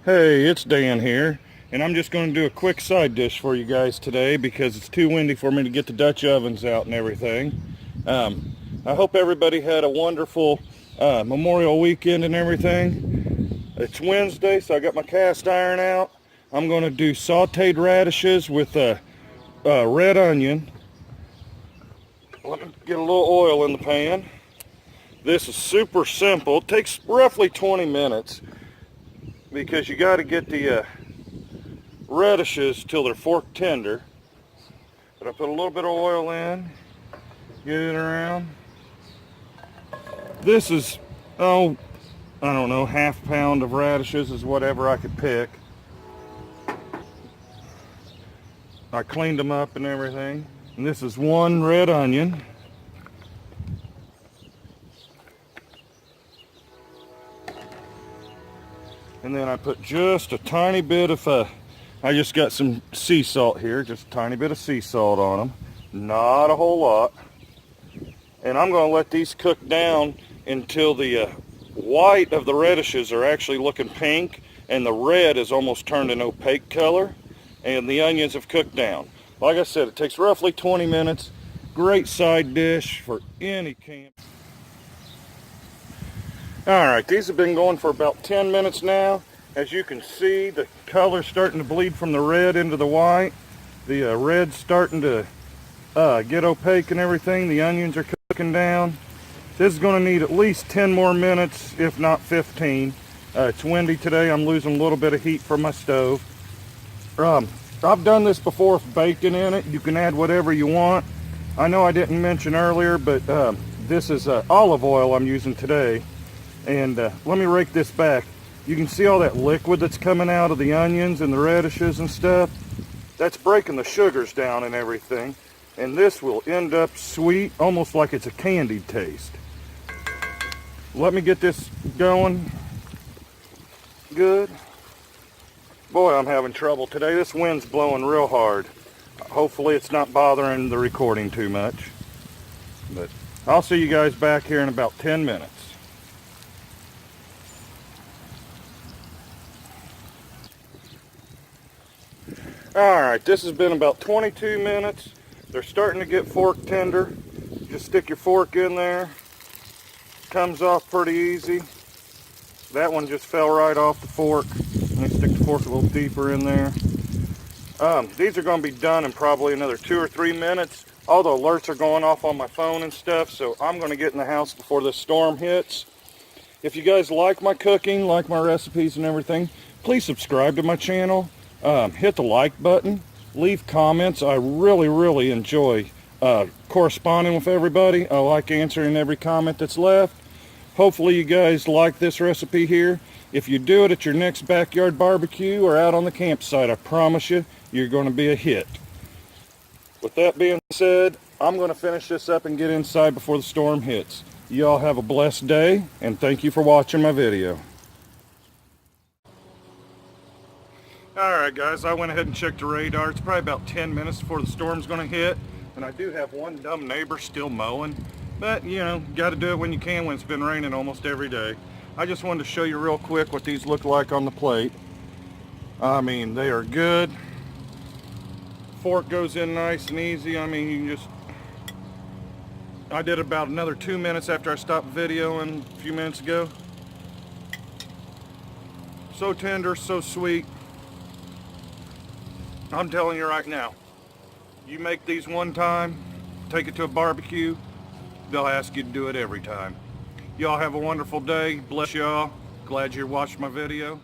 Hey, it's Dan here, and I'm just going to do a quick side dish for you guys today because it's too windy for me to get the Dutch ovens out and everything. I hope everybody had a wonderful Memorial weekend and everything. It's Wednesday, so I got my cast iron out. I'm going to do sauteed radishes with red onion. Let me get a little oil in the pan. This is super simple. It takes roughly 20 minutes. Because you got to get the radishes till they're fork tender. But I put a little bit of oil in, get it around. This is, I don't know, half pound of radishes is whatever I could pick. I cleaned them up and everything. And this is one red onion. And then I put just a tiny bit of, I just got some sea salt here, just a tiny bit of sea salt on them. Not a whole lot. And I'm going to let these cook down until the white of the radishes are actually looking pink and the red is almost turned an opaque color and the onions have cooked down. Like I said, it takes roughly 20 minutes. Great side dish for any camp. Alright, these have been going for about 10 minutes now. As you can see, the color's starting to bleed from the red into the white. The red's starting to get opaque and everything. The onions are cooking down. This is going to need at least 10 more minutes, if not 15. It's windy today. I'm losing a little bit of heat from my stove. I've done this before with bacon in it. You can add whatever you want. I know I didn't mention earlier, but this is olive oil I'm using today. And let me rake this back. You can see all that liquid that's coming out of the onions and the radishes and stuff. That's breaking the sugars down and everything. And this will end up sweet, almost like it's a candied taste. Let me get this going good. Boy, I'm having trouble today. This wind's blowing real hard. Hopefully it's not bothering the recording too much. But I'll see you guys back here in about 10 minutes. Alright, this has been about 22 minutes. They're starting to get fork tender. Just stick your fork in there. Comes off pretty easy. That one just fell right off the fork. Let me stick the fork a little deeper in there. These are going to be done in probably another 2 or 3 minutes. All the alerts are going off on my phone and stuff, so I'm going to get in the house before this storm hits. If you guys like my cooking, like my recipes and everything, please subscribe to my channel. Hit the like button, leave comments. I really enjoy corresponding with everybody. I like answering every comment that's left. Hopefully you guys like this recipe here. If you do it at your next backyard barbecue or out on the campsite, I promise you, you're going to be a hit. With that being said, I'm going to finish this up and get inside before the storm hits. Y'all have a blessed day, and thank you for watching my video. Alright guys, I went ahead and checked the radar. It's probably about 10 minutes before the storm's going to hit. And I do have one dumb neighbor still mowing. But, you know, got to do it when you can when it's been raining almost every day. I just wanted to show you real quick what these look like on the plate. I mean, they are good. Fork goes in nice and easy. I mean, you can just... I did about another 2 minutes after I stopped videoing a few minutes ago. So tender, so sweet. I'm telling you right now, you make these one time, take it to a barbecue, they'll ask you to do it every time. Y'all have a wonderful day. Bless y'all. Glad you watched my video.